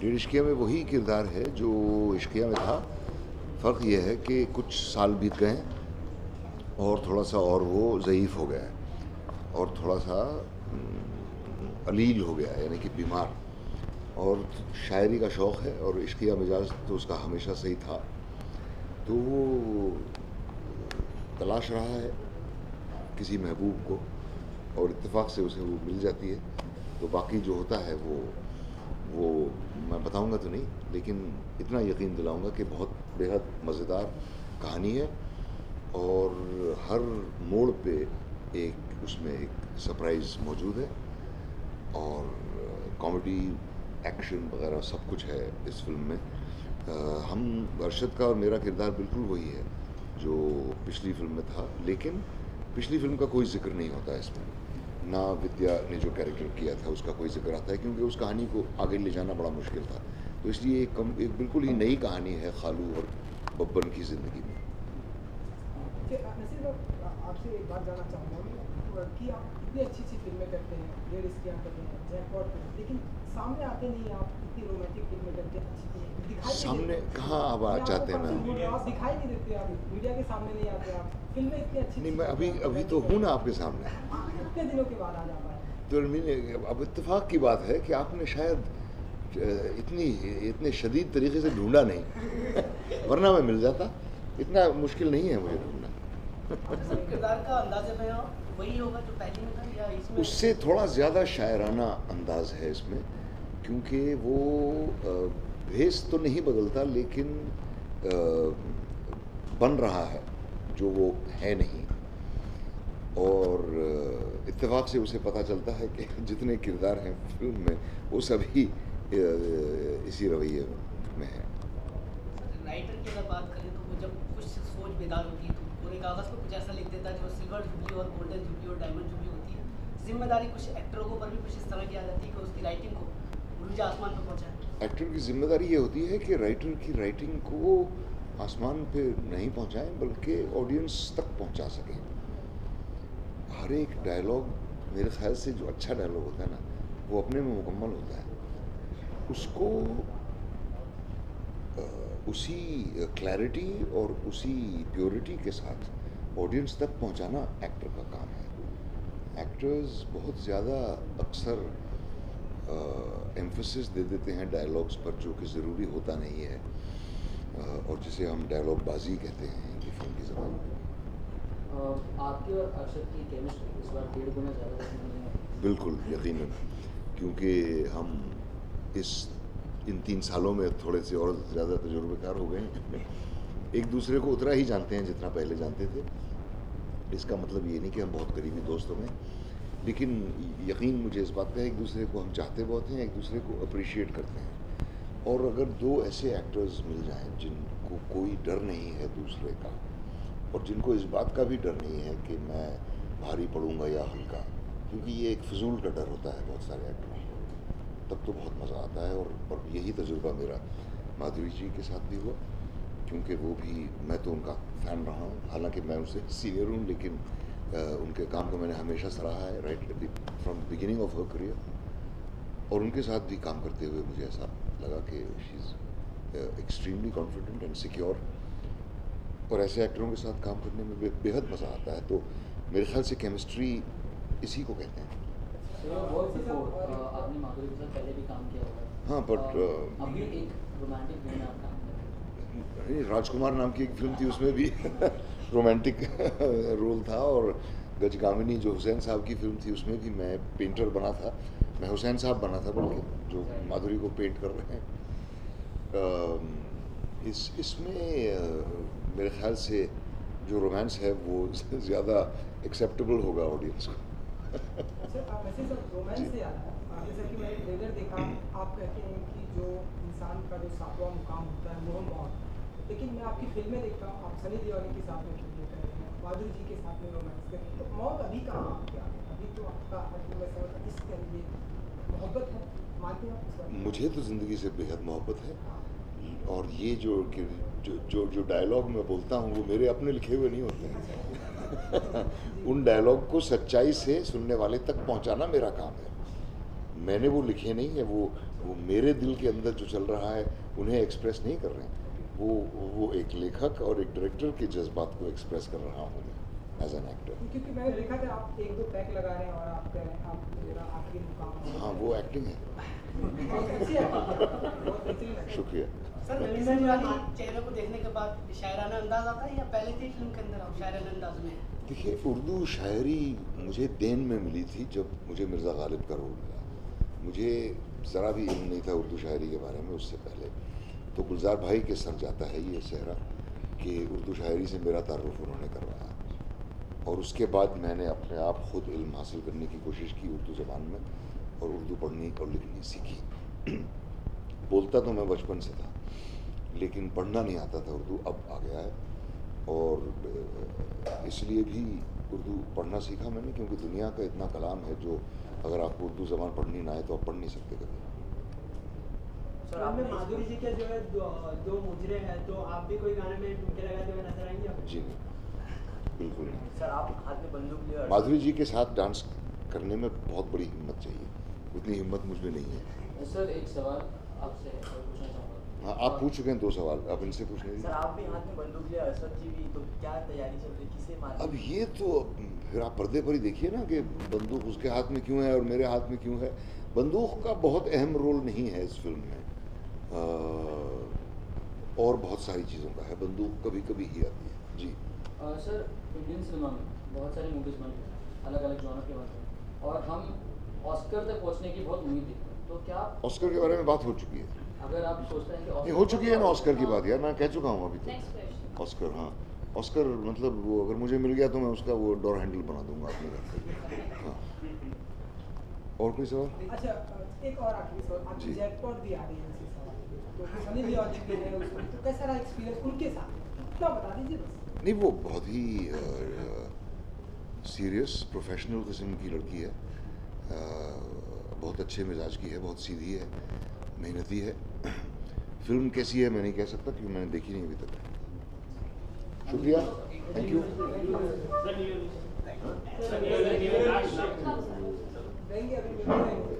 डेढ़ इश्किया में वही किरदार है जो इश्किया में था। फ़र्क यह है कि कुछ साल बीत गए हैं और थोड़ा सा और वो ज़ईफ़ हो गया है और थोड़ा सा अलील हो गया है, यानी कि बीमार। और शायरी का शौक़ है और इश्किया मिजाज तो उसका हमेशा सही था। तो वो तलाश रहा है किसी महबूब को और इत्तेफाक से उसे वो मिल जाती है। तो बाकी जो होता है वो मैं बताऊंगा तो नहीं, लेकिन इतना यकीन दिलाऊंगा कि बहुत बेहद मज़ेदार कहानी है और हर मोड़ पे एक उसमें एक सरप्राइज़ मौजूद है और कॉमेडी एक्शन वगैरह सब कुछ है इस फिल्म में। हम अरशद का और मेरा किरदार बिल्कुल वही है जो पिछली फिल्म में था, लेकिन पिछली फिल्म का कोई जिक्र नहीं होता है इसमें। ना विद्या ने जो कैरेक्टर किया था उसका कोई जिक्र आता है क्योंकि उस कहानी को आगे ले जाना बड़ा मुश्किल था। तो इसलिए एक बिल्कुल ही नई कहानी है खालू और बब्बन की ज़िंदगी में। आपसे एक बात जानना चाहूँगा कि आप इतनी अच्छी फिल्में करते हैं, डेढ़ इश्किया करते हैं, जैकपॉट करते हैं, लेकिन सामने आते नहीं। आप इतनी रोमांटिक फिल्में करते हैं, अच्छी दिखाई सामने कहाँ आप आ जाते हैं? आप दिखाई नहीं देते, आप मीडिया के सामने नहीं आते, आप फिल्में इतनी अच्छी नहीं, मैं अभी तो हूँ ना आपके सामने। कितने दिनों के बाद आ जा पाए? तो अब इत्तेफाक की बात है कि आपने शायद इतने शदीद तरीके से ढूंढा नहीं वरना मैं मिल जाता। इतना मुश्किल नहीं है मुझे ढूंढना। किरदार का अंदाज़ वही होगा जो पहले में था या इसमें? उससे थोड़ा ज़्यादा शायराना अंदाज है इसमें, क्योंकि वो भेस तो नहीं बदलता लेकिन बन रहा है जो वो है नहीं। और इत्तेफाक से उसे पता चलता है कि जितने किरदार हैं फिल्म में वो सभी इसी रवैये में हैं। राइटर की अगर बात करें तो वो जब कुछ सोच बेदार होती है तो पूरे कागज़ पर कुछ ऐसा लिख देता है जो सिल्वर जुबली और गोल्डन जुबली और डायमंड जुबली होती है। जिम्मेदारी कुछ एक्टरों को पर भी कुछ इस तरह की आ जाती है कि उसकी राइटिंग को उर्जा आसमान पर पहुँचाए। एक्टर की जिम्मेदारी ये होती है कि राइटर की राइटिंग को आसमान पे नहीं पहुंचाएं बल्कि ऑडियंस तक पहुंचा सकें। हर एक डायलॉग मेरे ख्याल से जो अच्छा डायलॉग होता है ना वो अपने में मुकम्मल होता है। उसको उसी क्लैरिटी और उसी प्योरिटी के साथ ऑडियंस तक पहुंचाना एक्टर का काम है। एक्टर्स बहुत ज़्यादा अक्सर एम्फेसिस दे देते हैं डायलॉग्स पर जो कि ज़रूरी होता नहीं है और जिसे हम डायलॉग बाजी कहते हैं हिंदी फिल्म की ज़बान में। आपकी और अरशद की केमिस्ट्री इस बार 1.5 गुना ज़्यादा देखने में? बिल्कुल यकीनन, क्योंकि हम इन 3 सालों में थोड़े से और ज़्यादा तजुर्बेकार हो गए हैं। एक दूसरे को उतना ही जानते हैं जितना पहले जानते थे। इसका मतलब ये नहीं कि हम बहुत करीबी दोस्त हो गए, लेकिन यकीन मुझे इस बात का है एक दूसरे को हम चाहते बहुत हैं, एक दूसरे को अप्रिशिएट करते हैं। और अगर 2 ऐसे एक्टर्स मिल जाएं जिनको कोई डर नहीं है दूसरे का और जिनको इस बात का भी डर नहीं है कि मैं भारी पड़ूंगा या हल्का, क्योंकि ये एक फजूल का डर होता है बहुत सारे एक्टरों को, तब तो बहुत मज़ा आता है। और यही तजुर्बा मेरा माधुरी जी के साथ भी हुआ, क्योंकि वो भी, मैं तो उनका फ़ैन रहा हूँ, हालांकि मैं उनसे सीनियर हूँ, लेकिन उनके काम को मैंने हमेशा सराहा है right from beginning of her career. और उनके साथ भी काम करते हुए मुझे ऐसा लगा कि she is extremely confident and secure. और ऐसे एक्टरों के साथ काम करने में बेहद मज़ा आता है। तो मेरे ख्याल से केमिस्ट्री इसी को कहते हैं। आपने माधुरी के साथ पहले भी काम किया होगा। हाँ, बट अभी एक रोमांटिक फिल्म में आप काम कर रहे हैं। राजकुमार नाम की एक फिल्म थी, उसमें भी रोमांटिक रोल था। और गजगामिनी जो हुसैन साहब की फिल्म थी उसमें भी मैं पेंटर बना था। मैं हुसैन साहब बना था बल्कि, जो माधुरी को पेंट कर रहे हैं। इसमें मेरे ख्याल से जो रोमांस है वो ज़्यादा एक्सेप्टेबल होगा ऑडियंस को। अच्छा, वैसे सर रोमांस से याद है, जैसा कि मैंने ट्रेलर देखा, आप कहते हैं कि जो इंसान का जो 7वां मुकाम होता है वो मौत, लेकिन मैं आपकी फिल्में देखता हूँ, आप सनी देओल के साथ में फिल्में कर रहे हैं, माधुरी जी के साथ में रोमांस कर रहे हैं, तो मौत अभी कहाँ आपके आगे? अभी तो आपका इसके लिए मोहब्बत है, मानते हैं आप? मुझे तो ज़िंदगी से बेहद मोहब्बत है। और ये जो डायलॉग मैं बोलता हूँ वो मेरे अपने लिखे हुए नहीं होते हैं। उन डायलॉग को सच्चाई से सुनने वाले तक पहुँचाना मेरा काम है। मैंने वो लिखे नहीं है, वो मेरे दिल के अंदर जो चल रहा है उन्हें एक्सप्रेस नहीं कर रहे हैं, वो एक लेखक और एक डायरेक्टर के जज्बात को एक्सप्रेस कर रहा हूँ मैं एज एन एक्टर। क्योंकि मैंने देखा था आप 1-2 पैक लगा रहे हैं और आप कह रहे हैं आप मेरा आखिरी मुकाम। हाँ, वो एक्टिंग है। बहुत अच्छी एक्टिंग है, बहुत बेहतरीन है। शुक्रिया। सर मिनिमम वाली चेहरे को देखने के बाद शायराना अंदाज आता है या पहले से ही फिल्म के अंदर आप शायराना अंदाज में हैं? देखिए, उर्दू शायरी मुझे देन में मिली थी जब मुझे मिर्ज़ा गालिब का रोल मिला। मुझे ज़रा भी इल्म नहीं था उर्दू शायरी के बारे में उससे पहले। तो गुलजार भाई के सर जाता है ये सेहरा कि उर्दू शायरी से मेरा तारुफ उन्होंने करवाया, और उसके बाद मैंने अपने आप खुद इल्म हासिल करने की कोशिश की उर्दू ज़बान में, और उर्दू पढ़नी और लिखनी सीखी। बोलता तो मैं बचपन से था, लेकिन पढ़ना नहीं आता था उर्दू, अब आ गया है। और इसलिए भी उर्दू पढ़ना सीखा मैंने, क्योंकि दुनिया का इतना कलाम है जो अगर आपको उर्दू ज़बान पढ़नी ना आए तो आप पढ़ नहीं सकते कभी। सर आप में माधुरी जी के जो है दो मुजरे हैं, तो आप भी कोई गाने में ठुमके लगाते हुए नजर आएंगे आप? जी नहीं, बिल्कुल नहीं। सर आप हाथ में बंदूक लिए माधुरी जी के साथ डांस करने में बहुत बड़ी हिम्मत चाहिए, उतनी हिम्मत मुझ में नहीं है। सर एक सवाल आपसे और पूछना चाहूँगा। हाँ, आप पूछ चुके हैं 2 सवाल, आप इनसे पूछने दीजिए। सर आप भी हाथ में बंदूक लिए, अरशद जी भी, तो क्या तैयारी चल रही है, किसे मार? अब ये तो फिर आप पर्दे पर ही देखिए ना कि बंदूक उसके हाथ में क्यों है और मेरे हाथ में क्यों है। बंदूक का बहुत अहम रोल नहीं है इस फिल्म में, और बहुत सारी चीज़ों का है। बंदूक कभी कभी ही आती है। जी सर इंडियन सिनेमा में बहुत सारी मूवीज़ बनी हैं अलग अलग जॉनर के बारे में, और हम ऑस्कर तक पहुंचने की बहुत उम्मीद थी, तो क्या ऑस्कर के बारे में बात हो चुकी है? अगर आप सोचते हैं कि नहीं, हो चुकी है ना ऑस्कर की बात यार, मैं कह चुका हूँ अभी तक। ऑस्कर, हाँ, ऑस्कर मतलब वो अगर मुझे मिल गया तो मैं उसका वो डोर हैंडल बना दूंगा अपने घर पे। हाँ, और कोई सवाल? अच्छा, एक और आखिरी सवाल, आपकी जैकपॉट भी आ रही है इसी सवाल पे, तो सनी लियोन जी के हैं उसमें, तो कैसा रहा एक्सपीरियंस उनके साथ, इतना बता दीजिए बस। नहीं, वो बहुत ही सीरियस प्रोफेशनल किस्म की लड़की है, बहुत अच्छे मिजाज की है, बहुत सीधी है, मेहनती है। फिल्म कैसी है मैं नहीं कह सकता क्योंकि मैंने देखी नहीं अभी तक। शुक्रिया, थैंक यू। रहेंगे अभी रहेंगे।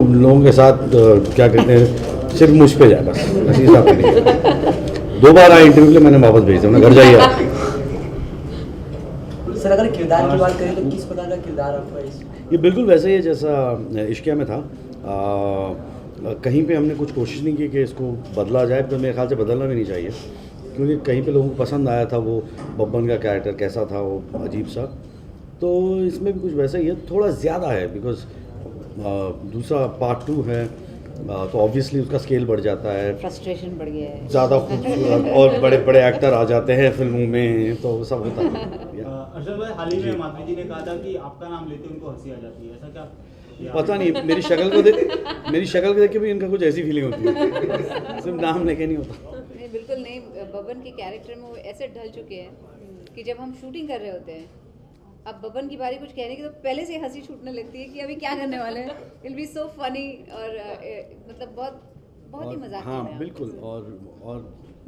लोगों के साथ क्या कहते हैं, सिर्फ मुझ पे जाए बस, ऐसी हिसाब से नहीं। 2 बार आए इंटरव्यू के लिए, मैंने वापस भेज दिया, मैंने घर जाइए आप। सर अगर किरदार की बात करें तो किस प्रकार का किरदार आपका इसमें? ये बिल्कुल वैसे ही है जैसा इश्किया में था। कहीं पे हमने कुछ कोशिश नहीं की कि इसको बदला जाए, तो मेरे ख्याल से बदलना भी नहीं चाहिए, क्योंकि कहीं पे लोगों को पसंद आया था वो बब्बन का कैरेक्टर कैसा था, वो अजीब सा। तो इसमें भी कुछ वैसा ही है, थोड़ा ज़्यादा है बिकॉज दूसरा पार्ट 2 है, तो ऑब्वियसली उसका स्केल बढ़ जाता है, फ्रस्ट्रेशन बढ़ गया है, ज़्यादा खूबसूरत और बड़े बड़े एक्टर आ जाते हैं फिल्मों में, तो वो सब होता है। अरशद भाई, हाल ही में माधुरी जी ने कहा था कि आपका नाम लेते उनको हंसी आ जाती है, ऐसा क्या? पता नहीं, मेरी शक्ल को देख के भी इनका कुछ ऐसी फीलिंग होती है, सिर्फ नाम लेके नहीं होता। नहीं बिल्कुल नहीं, बबन के कैरेक्टर में वो ऐसे ढल चुके हैं कि जब हम शूटिंग कर रहे होते हैं, अब बबन की बारी कुछ कहने की तो पहले से हंसी छूटने लगती है कि अभी क्या करने वाले हैं, इट बी सो फनी, और मतलब बहुत बहुत ही मजाक हाँ बिल्कुल। और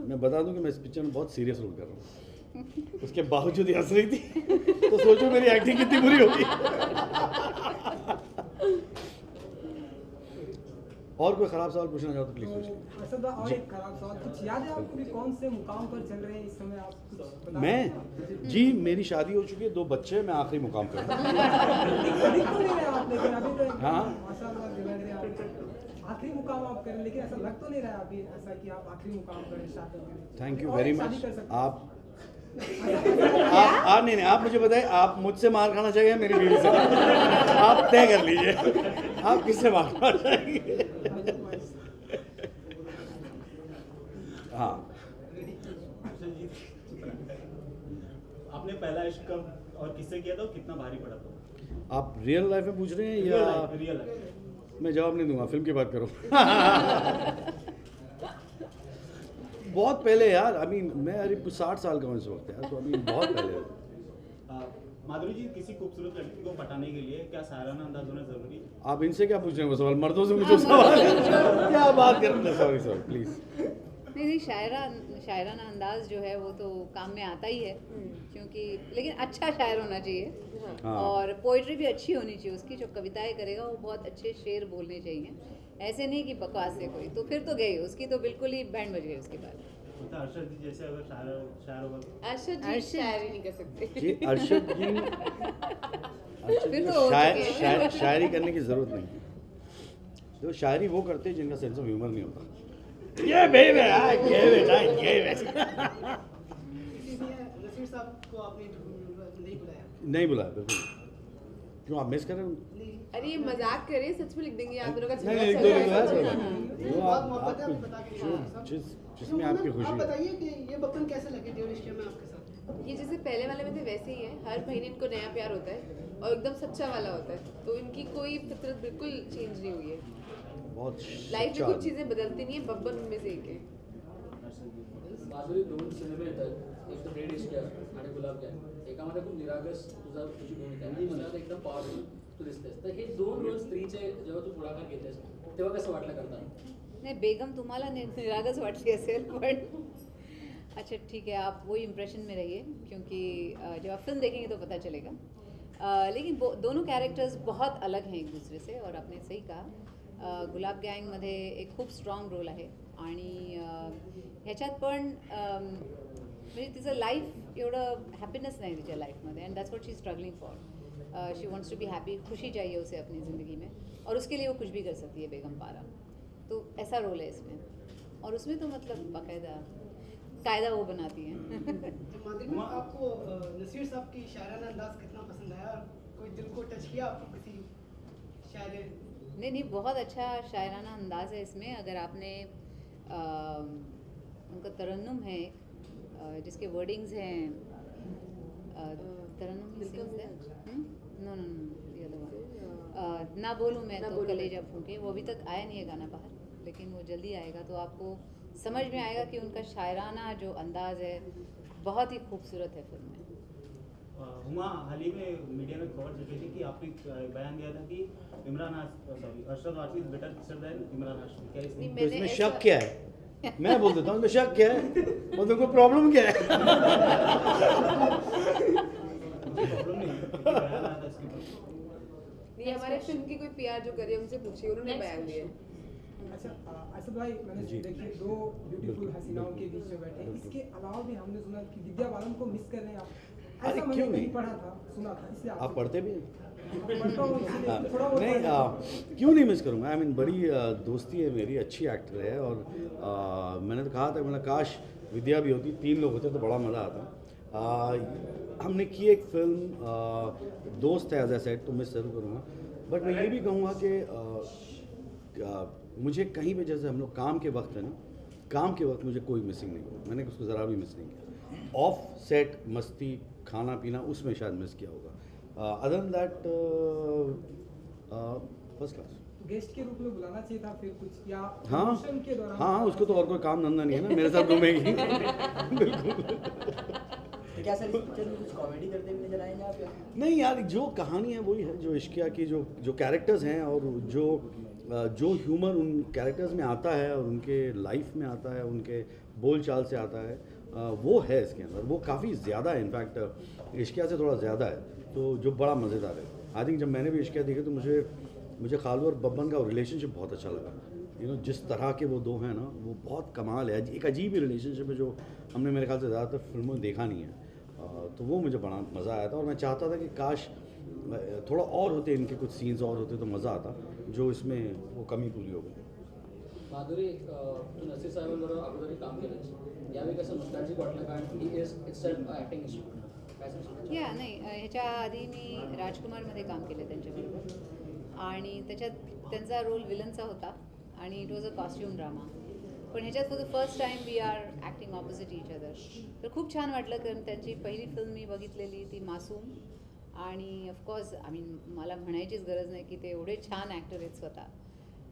मैं बता दूं कि मैं इस पिक्चर में बहुत सीरियस रोल कर रहा हूँ, उसके बावजूद ही हंस रही थी तो सोचो मेरी एक्टिंग कितनी बुरी होगी। और कोई ख़राब सवाल पूछना चाहो तो प्लीज़ पूछिए। असद भाई, और एक खराब सवाल, कुछ याद है आपको कि कौन से मुकाम पर चल रहे हैं इस समय? आप कुछ बता मैं जी, मेरी शादी हो चुकी है, 2 बच्चे हैं, मैं आखिरी मुकाम पर हूँ। दिख तो नहीं रहा आप, लेकिन अभी तो हाँ। माशाल्लाह लग रहे हैं आप आखिरी मुकाम आप करें, लेकिन ऐसा लग तो नहीं रहा अभी ऐसा कि आप आखिरी मुकाम करें शादी के। थैंक यू और वेरी शादी मच। कर सकते हैं। आप नहीं, आप मुझे बताइए, आप मुझसे मार खाना चाहिए मेरी बीवी से? आप तय कर लीजिए, आप किससे मार खाना चाहेंगे? हाँ, आपने पहला इश्क कब और किससे किया था और कितना भारी पड़ा था? आप रियल लाइफ में पूछ रहे हैं या? Real life. मैं जवाब नहीं दूंगा, फिल्म की बात करो। बहुत पहले यार, अभी मैं अरे 60 साल का हूँ इस वक्त यार, तो अभी बहुत पहले। माधुरी जी, किसी खूबसूरत लड़की को पटाने के लिए क्या सायराना अंदाज होना जरूरी है? आप इनसे क्या पूछ रहे हैं वो सवाल? मर्दों से मुझे सवाल है। क्या बात कर रहे हैं? Sorry please. नहीं, शायराना अंदाज जो है वो तो काम में आता ही है, क्योंकि लेकिन अच्छा शायर होना चाहिए। हाँ। और पोइट्री भी अच्छी होनी चाहिए उसकी, जो कविताएं करेगा वो बहुत अच्छे शेर बोलने चाहिए, ऐसे नहीं कि बकवास से कोई, तो फिर तो गई उसकी तो बिल्कुल ही बैंड बज गई उसके बाद। अरशद जी जैसे अगर शायर होगा तो? अरशद जी शायरी नहीं कर सकते जी अरशद जी, फिर तो हो चुके हैं। शायरी करने की जरूरत नहीं है। तो शायरी वो करते हैं जिनका सेंस ऑफ ह्यूमर नहीं होता। ये बेटा नसीर साहब को आपने नहीं बुलाया? नहीं बुलाया बिल्कुल। क्यों, आप मिस कर रहे हो? अरे ये मजाक कर रहे हैं, सच में लिख देंगे आप दोनों का नहीं, झगड़ा नहीं, चल रहा है। जो बहुत आप मोहब्बत है, आप बता के नहीं जो- सकते। जिसमें आपकी आप खुशी। बताइए कि ये बप्पन कैसे लगे थे रिश्ते में आपके साथ? ये जैसे पहले वाले में थे वैसे ही है, हर महीने इनको नया प्यार होता है और एकदम सच्चा वाला होता है, तो इनकी कोई फितरत बिल्कुल चेंज नहीं हुई है। बहुत लाइफ सच्चा में कुछ आदमी। चीजें बदलती नहीं है, बब्बन उनमें से एक है। माधुरी, 2 सिनेमे येतात, एक तर रेड इश्किया आणि गुलाब गँग, एकामध्ये खूप निरागस तुझा तुझी भूमिका आहे आणि दुसऱ्यात एकदम पॉवरफुल तू दिसतेस, तर हे 2 रोल स्त्रीचे जेव्हा तू पुढाकार घेतेस तेव्हा कसं वाटलं करताना? नहीं, बेगम तुम्हाला निरागस वाटली असेल, पण अच्छा ठीक है, आप वही इम्प्रेशन में रहिए, क्योंकि जब आप फिल्म देखेंगे तो पता चलेगा। लेकिन दोनों कैरेक्टर्स बहुत अलग हैं एक दूसरे से, और आपने सही कहा, गुलाब गँगमध्ये एक खूप स्ट्रॉंग रोल आहे आणि ह्याच्यात पण म्हणजे तिचं लाईफ एवढं हॅपीनेस नाही तिच्या लाईफमध्ये, and that's what she struggling for. She wants to be happy, खुशी चाहिए उसे अपनी ज़िंदगी में, और उसके लिए वो कुछ भी कर सकती है बेगम पारा। तो ऐसा रोल है इसमें, और उसमें तो मतलब बाकायदा कायदा वो बनाती हैं। माधुरी, आपको नसीर साहब की शायराना अंदाज कितना पसंद आया और कोई दिल को टच किया आपको किसी शायर? नहीं, बहुत अच्छा शायराना अंदाज है इसमें। अगर आपने उनका तरन्नुम है एक, जिसके वर्डिंग्स हैं, तरन्नुम नो द अदर वन, ना बोलूँ मैं तो कलेजा फूंके, वो अभी तक आया नहीं है गाना बाहर, लेकिन वो जल्दी आएगा, तो आपको समझ में आएगा कि उनका शायराना जो अंदाज़ है बहुत ही खूबसूरत है फिल्म में। हुमा, हाल ही में मीडिया में खबर चली थी कि आपने बयान दिया था कि Arshad Warsi is better picture than Imran Hashmi, क्या नहीं, तो मैंने इसमें ऐसा- शक क्या है? मैं बोल देता हूँ इसमें शक क्या है, और तुमको प्रॉब्लम क्या है? प्रॉब्लम नहीं है, क्योंकि बयान आया था इसके ऊपर। ये हमारे फिल्म की कोई पीआर जो करी है उनसे पूछिए, उन्होंने बयान दिया। अच्छा, असद भाई, मैंने जी। देखिए 2 ब्यूटीफुल हसीनाओं के बीच में बैठे, इसके अलावा भी हमने सुना कि विद्या बालन को मिस कर रहे हैं आप। अरे ऐसा मैंने क्यों कहीं नहीं? पढ़ा था, सुना था, इसलिए आप पढ़ते भी हैं? पढ़ता हूँ, इसलिए हाँ, थोड़ा बहुत नहीं पढ़ लेता हूँ। क्यों नहीं मिस करूँगा? आई मीन बड़ी दोस्ती है मेरी, अच्छी एक्टर है, और मैंने तो कहा था, मैंने काश विद्या भी होती, 3 लोग होते तो बड़ा मज़ा आता। हमने की एक फिल्म, दोस्त है एज ए सेट, तो मिस जरूर करूँगा, बट मैं ये भी कहूँगा कि मुझे कहीं पे, जैसे हम लोग काम के वक्त है ना, काम के वक्त मुझे कोई मिसिंग नहीं हुआ, मैंने उसको ज़रा भी मिस नहीं किया। ऑफ सेट मस्ती, खाना पीना, उसमें शायद मिस किया होगा। Other than that first class. Guest के रूप में बुलाना चाहिए था फिर कुछ, या हाँ प्रमोशन के दौरान? हाँ, उसको तो और कोई काम धंधा नहीं है ना, मेरे साथ घूमेगी। तो क्या सर इस पिक्चर में कुछ कॉमेडी करते हुए नजर आएंगे आप? नहीं यार, जो कहानी है वही है, जो इश्किया की जो कैरेक्टर्स हैं, और जो जो ह्यूमर उन कैरेक्टर्स में आता है और उनके लाइफ में आता है, उनके बोल चाल से आता है, वो है इसके अंदर, वो काफ़ी ज़्यादा है, इनफैक्ट इश्किया से थोड़ा ज़्यादा है, तो जो बड़ा मज़ेदार है। आई थिंक जब मैंने भी इश्किया देखी तो मुझे खालू और बब्बन का रिलेशनशिप बहुत अच्छा लगा। जिस तरह के वो दो हैं ना, वो बहुत कमाल है, एक अजीब ही रिलेशनशिप है जो हमने मेरे ख्याल से ज़्यादातर फिल्मों में देखा नहीं है। तो वो मुझे बड़ा मज़ा आया था और मैं चाहता था कि काश थोड़ा और होते, इनके कुछ सीन्स और होते तो मज़ा आता, जो इसमें वो कमी पूरी हो गई। माधुरी, तू नसीर साहेबांबरोबर अगोदरही काम केलं, यावेळी कसं नॉस्टॅल्जिक वाटलं, कारण ही इज इट्सएल्फ ॲक्टिंग इश्यू या नाही, ह्याच्या आधी मी राजकुमारमध्ये काम केलं त्यांच्याबरोबर आणि त्याच्यात त्यांचा रोल विलनचा होता आणि it was a costume drama. पण ह्याच्यात for the first time we are acting opposite each other. तर खूप छान वाटलं, कारण त्यांची पहिली फिल्म मी बघितलेली ती मासूम, आणि ऑफकोर्स आय मीन मला म्हणायचीच गरज नाही की ते एवढे छान ॲक्टर आहेत स्वतः.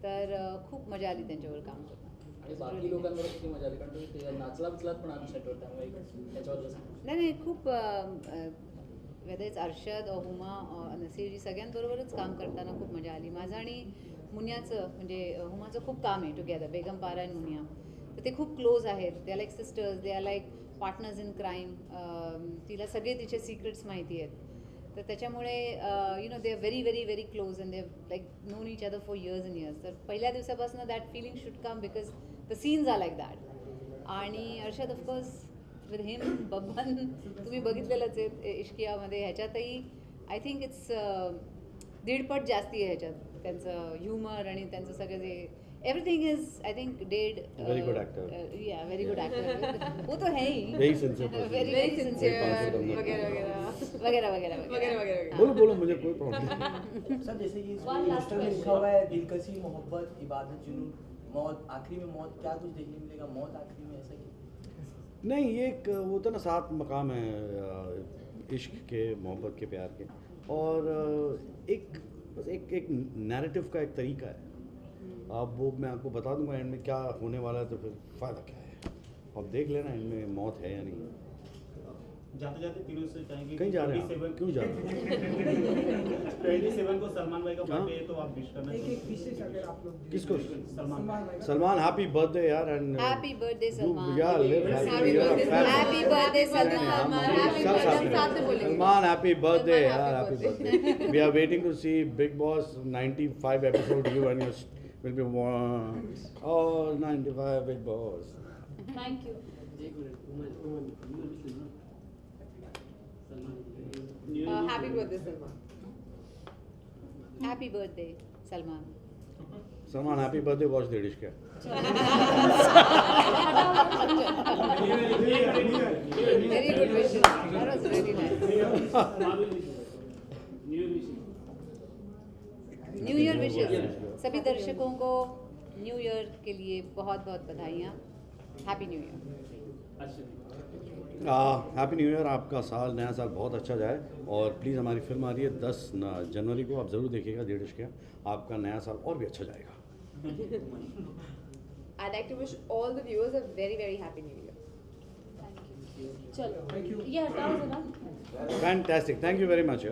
तर खूप मजा आली त्यांच्यावर काम करून. आणि बाकी लोकांबरोबर किती मजा आली, कारण तुम्ही नाचला बिचलात पण आम्ही सेटवर, त्यामुळे त्याच्यावर नाही खूप वेदर इट्स अर्शद और हुमा नसीरजी सगळ्यांबरोबरच काम करताना खूप मजा आली. माझं आणि मुनियाचं म्हणजे हुमाचं खूप काम आहे टुगेदर, बेगम पारा आणि मुनिया, तर ते खूप क्लोज आहेत. They are like sisters, they are like partners in crime. तिला सगळे तिचे सिक्रेट्स माहिती आहेत, तर त्याच्यामुळे they are very very very close and they like known each other for years and years. तर पहिल्या दिवसापासून that feeling should come because the scenes are like that. आणि Arshad of course with him, Babban तुम्ही बघितलेलंच आहे इश्कियामध्ये. ह्याच्यातही आय थिंक इट्स दीडपट जास्ती आहे ह्याच्यात त्यांचं ह्युमर आणि त्यांचं सगळं जे everything is I think dead. Very good actor. Yeah very good actor. वो तो है ही, वेरी सिंसियर, वेरी सिंसियर वगैरह वगैरह. बोलो मुझे कोई प्रॉब्लम नहीं. सर जैसे कि पोस्टर में लिखा हुआ है दिलकशी, मोहब्बत, इबादत, जुनून, मौत, आखिरी में मौत, क्या कुछ देखने मिलेगा मौत आखिरी में, ऐसा कि नहीं, ये एक वो तो ना 7 मकाम है इश्क के, मोहब्बत के, प्यार के, और एक नैरेटिव का एक तरीका है. अब वो मैं आपको बता दूंगा एंड में क्या होने वाला है, तो फिर फ़ायदा क्या है, अब देख लेना एंड में मौत है या नहीं. जाते जाते फिर उससे चाहेंगे कहीं जा रहे हैं, क्यों जा रहे हैं? 27 को सलमान भाई का बर्थडे है, तो आप विश करना चाहिए. एक विशेष अगर आप लोग किसको? सलमान हैप्पी बर्थडे यार. And happy birthday Salman. यार happy birthday Salman. Salman happy birthday यार, happy birthday. We are waiting to see Bigg Boss 95 episode. You and your will be all 95 big boss. Thank you. Happy birthday Salman. Happy birthday Salman. Salman happy birthday. Watch the dish क्या. Very good wishes. That was very nice. New year wishes. सभी दर्शकों को new year के लिए बहुत बहुत बधाइयाँ. Happy new year. Happy new year. आपका साल, नया साल बहुत अच्छा जाए. और प्लीज़ हमारी फिल्म आ रही है 10 जनवरी को, आप ज़रूर देखिएगा डेढ़ इश्किया. आपका नया साल और भी अच्छा जाएगा. I'd like to wish all the viewers a very very happy new year. चलो ये हटाओ जरा. Fantastic. Thank you very much.